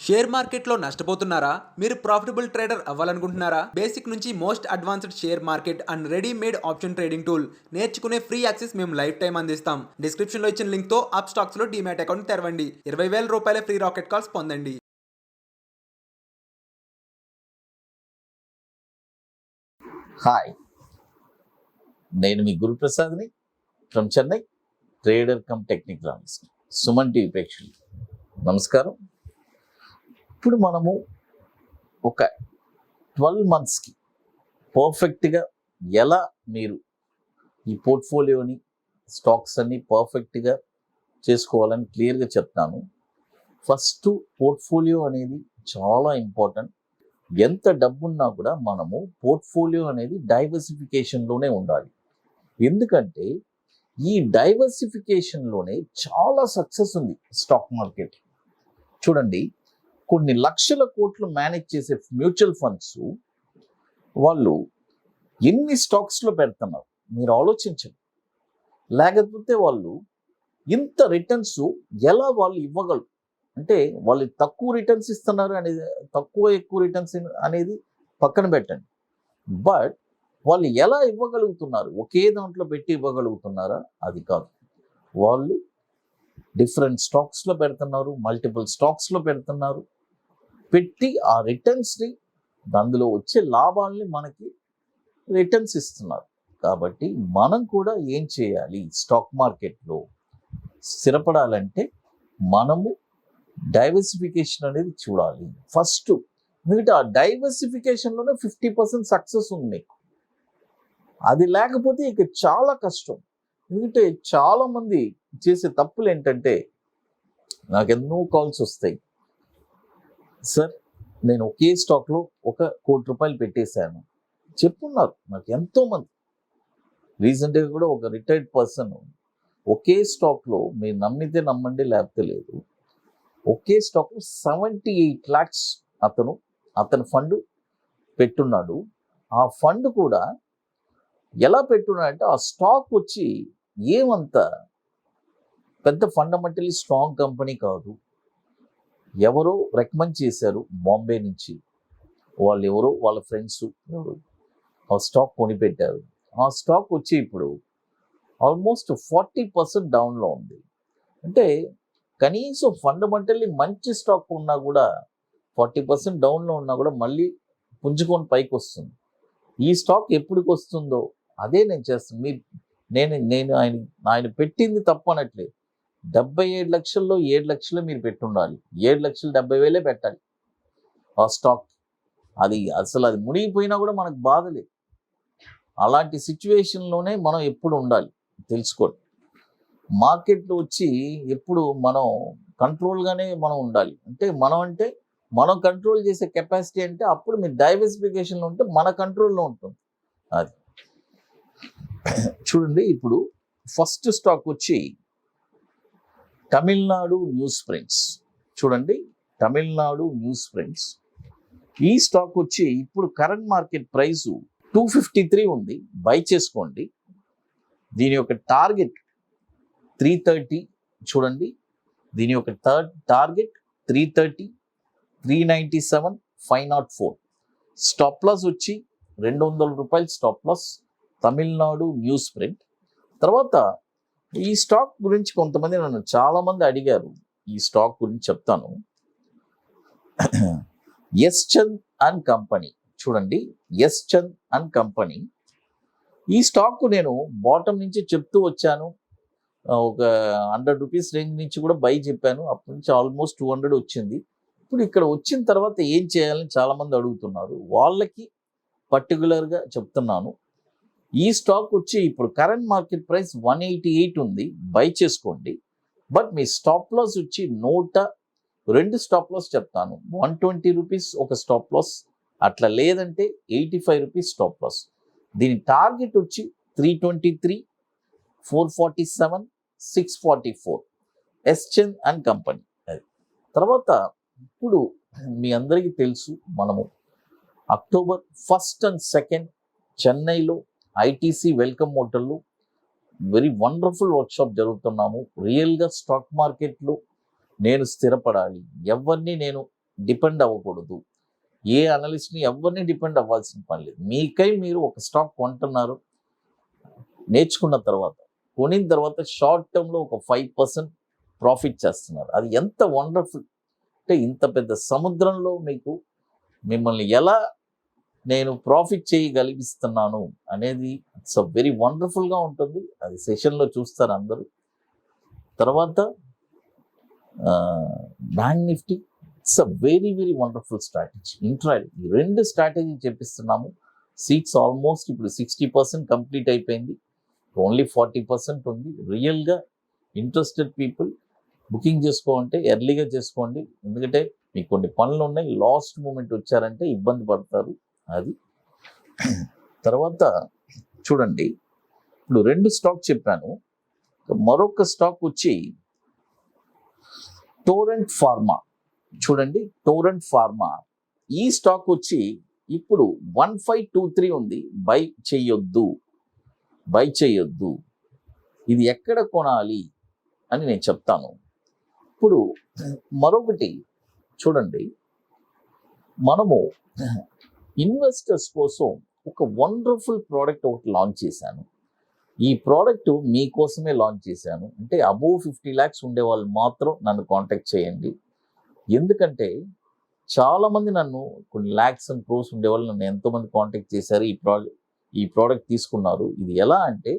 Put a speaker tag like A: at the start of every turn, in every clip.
A: Share మార్కెట్లో నష్టపోతున్నారా? మీరు profitable trader అవ్వాలనుకుంటున్నారా? Basic నుంచి most advanced share market and readymade option trading tool నేర్చుకునే free access మేము లైఫ్ టైం అందిస్తాం. డిస్క్రిప్షన్లో ఇచ్చిన లింక్తో అప్స్టాక్స్లో డీమ్యాట్ అకౌంట్ తెరవండి. 20,000 రూపాయల ఫ్రీ రాకెట్ కాల్స్ పొందండి.
B: హాయ్, నేను మీ గురు ప్రసాద్ని from Chennai, trader cum technical analyst. Suman TV ప్రేక్షకులు నమస్కారం. ఇప్పుడు మనము ఒక 12 మంత్స్కి పర్ఫెక్ట్గా ఎలా మీరు ఈ పోర్ట్ఫోలియోని స్టాక్స్ అన్ని పర్ఫెక్ట్గా చేసుకోవాలని క్లియర్గా చెప్తాను. ఫస్ట్, పోర్ట్ఫోలియో అనేది చాలా ఇంపార్టెంట్. ఎంత డబ్బున్నా కూడా మనము పోర్ట్ఫోలియో అనేది డైవర్సిఫికేషన్లోనే ఉండాలి. ఎందుకంటే ఈ డైవర్సిఫికేషన్లోనే చాలా సక్సెస్ ఉంది స్టాక్ మార్కెట్. చూడండి, కొన్ని లక్షల కోట్లు మేనేజ్ చేసే మ్యూచువల్ ఫండ్స్ వాళ్ళు ఎన్ని స్టాక్స్లో పెడుతున్నారు మీరు ఆలోచించండి. లేకపోతే వాళ్ళు ఇంత రిటర్న్స్ ఎలా వాళ్ళు ఇవ్వగలరు? అంటే వాళ్ళు తక్కువ రిటర్న్స్ ఇస్తున్నారు అనేది, ఎక్కువ రిటర్న్స్ అనేది పక్కన పెట్టండి. బట్ వాళ్ళు ఎలా ఇవ్వగలుగుతున్నారు? ఒకే దాంట్లో పెట్టి ఇవ్వగలుగుతున్నారా? అది కాదు. వాళ్ళు డిఫరెంట్ స్టాక్స్లో పెడుతున్నారు, మల్టిపుల్ స్టాక్స్లో పెడుతున్నారు. పెట్టి ఆ రిటర్న్స్ని, అందులో వచ్చే లాభాలని మనకి రిటర్న్స్ ఇస్తున్నారు. కాబట్టి మనం కూడా ఏం చేయాలి? స్టాక్ మార్కెట్లో స్థిరపడాలంటే మనము డైవర్సిఫికేషన్ అనేది చూడాలి ఫస్ట్. ఎందుకంటే ఆ డైవర్సిఫికేషన్లోనే 50% సక్సెస్ ఉంది మీకు. అది లేకపోతే ఇక చాలా కష్టం. ఎందుకంటే చాలామంది చేసే తప్పులు ఏంటంటే, నాకు ఎన్నో కాల్స్ వస్తాయి, సార్ నేను ఒకే స్టాక్లో ₹1 కోటి పెట్టేశాను చెప్పున్నారు నాకు ఎంతోమంది. రీసెంట్గా కూడా ఒక రిటైర్డ్ పర్సన్ ఒకే స్టాక్లో, మీరు నమ్మితే నమ్మండి లేకపోతే లేదు, ఒకే స్టాక్లో 78 lakhs అతను ఫండ్ పెట్టున్నాడు. ఆ ఫండ్ కూడా ఎలా పెట్టున్నాడంటే, ఆ స్టాక్ వచ్చి ఏమంత పెద్ద ఫండమెంటలీ స్ట్రాంగ్ కంపెనీ కాదు. ఎవరో రికమెండ్ చేశారు బాంబే నుంచి, వాళ్ళు ఎవరో వాళ్ళ ఫ్రెండ్స్ ఆ స్టాక్ కొనిపెట్టారు. ఆ స్టాక్ వచ్చి ఇప్పుడు ఆల్మోస్ట్ 40% డౌన్లో ఉంది. అంటే కనీసం ఫండమెంటల్లీ మంచి స్టాక్ ఉన్నా కూడా 40% డౌన్లో ఉన్నా కూడా మళ్ళీ పుంజుకొని పైకి వస్తుంది. ఈ స్టాక్ ఎప్పటికి వస్తుందో అదే నేను చేస్తాను. నేను ఆయన పెట్టింది తప్పు అనట్లేదు. 77 లక్షల్లో 7 లక్షలు మీరు పెట్టుండాలి. 7,70,000 పెట్టాలి ఆ స్టాక్. అది మునిగిపోయినా కూడా మనకు బాధ లేదు. అలాంటి సిచ్యువేషన్లోనే మనం ఎప్పుడు ఉండాలి తెలుసుకోండి. మార్కెట్లో వచ్చి ఎప్పుడు మనం కంట్రోల్గానే మనం ఉండాలి. అంటే మనం కంట్రోల్ చేసే కెపాసిటీ అంటే అప్పుడు మీరు డైవర్సిఫికేషన్లో ఉంటే మన కంట్రోల్లో ఉంటుంది. అది చూడండి, ఇప్పుడు ఫస్ట్ స్టాక్ వచ్చి తమిళనాడు న్యూస్ ప్రింట్స్. చూడండి, తమిళనాడు న్యూస్ ప్రింట్స్. ఈ స్టాక్ వచ్చి ఇప్పుడు కరెంట్ మార్కెట్ ప్రైస్ 253 ఉంది. బై చేసుకోండి. దీని యొక్క టార్గెట్ 330. చూడండి, దీని యొక్క టార్గెట్ 330, 397, 504. స్టాప్ లాస్ వచ్చి ₹200 stop loss. Tamil Nadu news print. తర్వాత ఈ స్టాక్ గురించి కొంతమంది నన్ను చాలామంది అడిగారు. ఈ స్టాక్ గురించి చెప్తాను. S Chand and company. చూడండి, ఎస్ చంద్ అండ్ కంపెనీ. ఈ స్టాక్ నేను బాటమ్ నుంచి చెప్తూ వచ్చాను. ఒక ₹100 రేంజ్ నుంచి కూడా బై చెప్పాను. అప్పటి నుంచి ఆల్మోస్ట్ 200 వచ్చింది. ఇప్పుడు ఇక్కడ వచ్చిన తర్వాత ఏం చేయాలని చాలామంది అడుగుతున్నారు. వాళ్ళకి పర్టికులర్గా చెప్తున్నాను. ఈ స్టాక్ వచ్చి ఇప్పుడు కరెంట్ మార్కెట్ ప్రైస్ 188 ఉంది. బై చేసుకోండి. బట్ మీ స్టాప్ లాస్ వచ్చి 102 స్టాప్ లాస్ చెప్తాను. ₹120 ఒక స్టాప్ లాస్, అట్లా లేదంటే ₹85 స్టాప్ లాస్. దీని టార్గెట్ వచ్చి 323, 447, 644. S Chand and company. తర్వాత ఇప్పుడు మీ అందరికీ తెలుసు, మనము అక్టోబర్ 1 and 2 చెన్నైలో ఐటీసీ వెల్కమ్ హోటల్లో వెరీ వండర్ఫుల్ వర్క్షాప్ జరుగుతున్నాము. రియల్గా స్టాక్ మార్కెట్లో నేను స్థిరపడాలి, ఎవరిని నేను డిపెండ్ అవ్వకూడదు. ఏ అనలిస్ట్ని ఎవరిని డిపెండ్ అవ్వాల్సిన పని లేదు. మీకై మీరు ఒక స్టాక్ కొంటున్నారు, నేర్చుకున్న తర్వాత కొనిన తర్వాత షార్ట్ టర్మ్లో ఒక 5% ప్రాఫిట్ చేస్తున్నారు. అది ఎంత వండర్ఫుల్ అంటే, ఇంత పెద్ద సముద్రంలో మిమ్మల్ని ఎలా నేను ప్రాఫిట్ చేయగలిగిస్తున్నాను అనేది ఇట్స్ వెరీ వండర్ఫుల్గా ఉంటుంది. అది సెషన్లో చూస్తారు అందరూ. తర్వాత bank Nifty it's very very wonderful strategy. Intraday ఈ 2 స్ట్రాటజీ చెప్పిస్తున్నాము. సీట్స్ ఆల్మోస్ట్ ఇప్పుడు 60% కంప్లీట్ అయిపోయింది. ఓన్లీ 40% ఉంది. రియల్గా ఇంట్రెస్టెడ్ పీపుల్ బుకింగ్ చేసుకోవాలంటే ఎర్లీగా చేసుకోండి. ఎందుకంటే మీకు కొన్ని పనులు ఉన్నాయి, లాస్ట్ మూమెంట్ వచ్చారంటే ఇబ్బంది పడతారు. అది తర్వాత చూడండి, ఇప్పుడు 2 స్టాక్ చెప్పాను. మరొక స్టాక్ వచ్చి టోరెంట్ ఫార్మా. చూడండి, టోరెంట్ ఫార్మా ఈ స్టాక్ వచ్చి ఇప్పుడు 1523 ఉంది. బై చేయొద్దు. ఇది ఎక్కడ కొనాలి అని నేను చెప్తాను. ఇప్పుడు మరొకటి చూడండి, మనము ఇన్వెస్టర్స్ కోసం ఒక వండర్ఫుల్ ప్రోడక్ట్ ఒకటి లాంచ్ చేశాను. ఈ ప్రోడక్ట్ మీకోసమే లాంచ్ చేశాను. అంటే అబోవ్ 50 lakhs ఉండే వాళ్ళు మాత్రం నన్ను కాంటాక్ట్ చేయండి. ఎందుకంటే చాలామంది నన్ను కొన్ని ల్యాక్స్ అండ్ క్రోర్స్ ఉండేవాళ్ళు నన్ను ఎంతోమంది కాంటాక్ట్ చేశారు, ఈ ప్రోడక్ట్ తీసుకున్నారు. ఇది ఎలా అంటే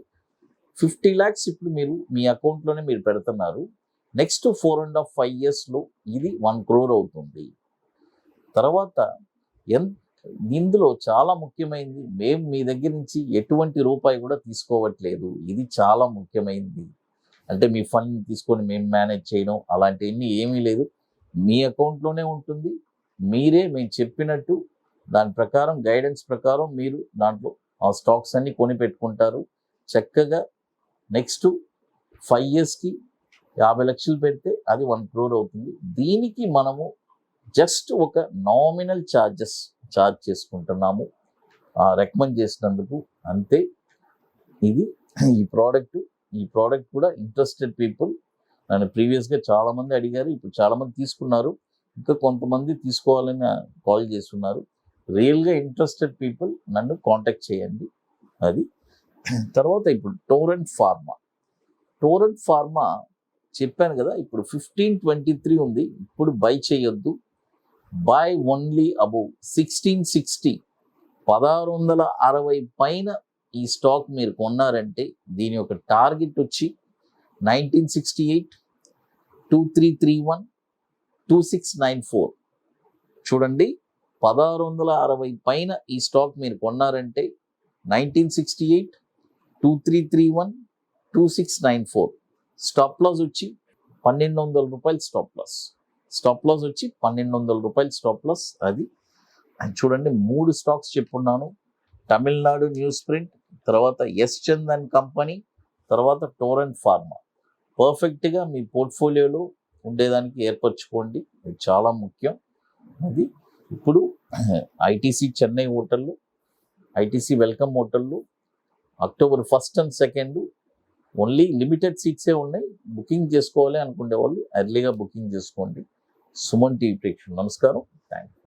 B: 50 lakhs ఇప్పుడు మీ అకౌంట్లోనే మీరు పెడుతున్నారు. నెక్స్ట్ 4.5 yearsలో ఇది 1 crore అవుతుంది. తర్వాత ఇందులో చాలా ముఖ్యమైనది, మేము మీ దగ్గర నుంచి ఎటువంటి రూపాయి కూడా తీసుకోవట్లేదు. ఇది చాలా ముఖ్యమైనది. అంటే మీ ఫండ్ తీసుకొని మేము మేనేజ్ చేయడం అలాంటివన్నీ ఏమీ లేదు. మీ అకౌంట్లోనే ఉంటుంది. మీరే మేము చెప్పినట్టు దాని ప్రకారం గైడెన్స్ ప్రకారం మీరు దాంట్లో ఆ స్టాక్స్ అన్ని కొని పెట్టుకుంటారు. చక్కగా నెక్స్ట్ 5 yearsకి 50 lakhs పెడితే అది 1 crore అవుతుంది. దీనికి మనము జస్ట్ ఒక నామినల్ ఛార్జ్ చేసుకుంటున్నాము రికమెండ్ చేసినందుకు, అంతే. ఇది ఈ ప్రోడక్ట్ కూడా ఇంట్రెస్టెడ్ పీపుల్ నన్ను ప్రీవియస్గా చాలామంది అడిగారు. ఇప్పుడు చాలామంది తీసుకున్నారు, ఇంకా కొంతమంది తీసుకోవాలని కాల్ చేస్తున్నారు. రియల్గా ఇంట్రెస్టెడ్ పీపుల్ నన్ను కాంటాక్ట్ చేయండి. అది తర్వాత ఇప్పుడు టోరెంట్ ఫార్మా చెప్పాను కదా, ఇప్పుడు 1523 ఉంది. ఇప్పుడు బై చేయొద్దు. బై ఓన్లీ అబౌవ్ 1660, 1660 పైన ఈ స్టాక్ మీరు కొన్నారంటే దీని యొక్క టార్గెట్ వచ్చి 1968, 2331, 2694. చూడండి, 1660 పైన ఈ స్టాక్ మీరు కొన్నారంటే 1968, 2331, 2694. స్టాప్ లాస్ వచ్చి 1200 రూపాయలు స్టాప్ లాస్ వచ్చి 1200 రూపాయలు స్టాప్ లాస్. అది చూడండి, 3 స్టాక్స్ చెప్పున్నాను. తమిళనాడు న్యూస్ ప్రింట్, తర్వాత ఎస్ చందన్ కంపెనీ, తర్వాత టోరెంట్ ఫార్మా. పర్ఫెక్ట్గా మీ పోర్ట్ఫోలియోలో ఉండేదానికి ఏర్పరచుకోండి. ఇది చాలా ముఖ్యం. అది ఇప్పుడు ఐటీసీ చెన్నై హోటల్లో, ఐటీసీ వెల్కమ్ హోటల్లో October 1st and 2nd only limited సీట్సే ఉన్నాయి. బుకింగ్ చేసుకోవాలి అనుకునే వాళ్ళు ఎర్లీగా బుకింగ్ చేసుకోండి. సుమన్ టీవీ ప్రేక్షకులు నమస్కారం. Thank you.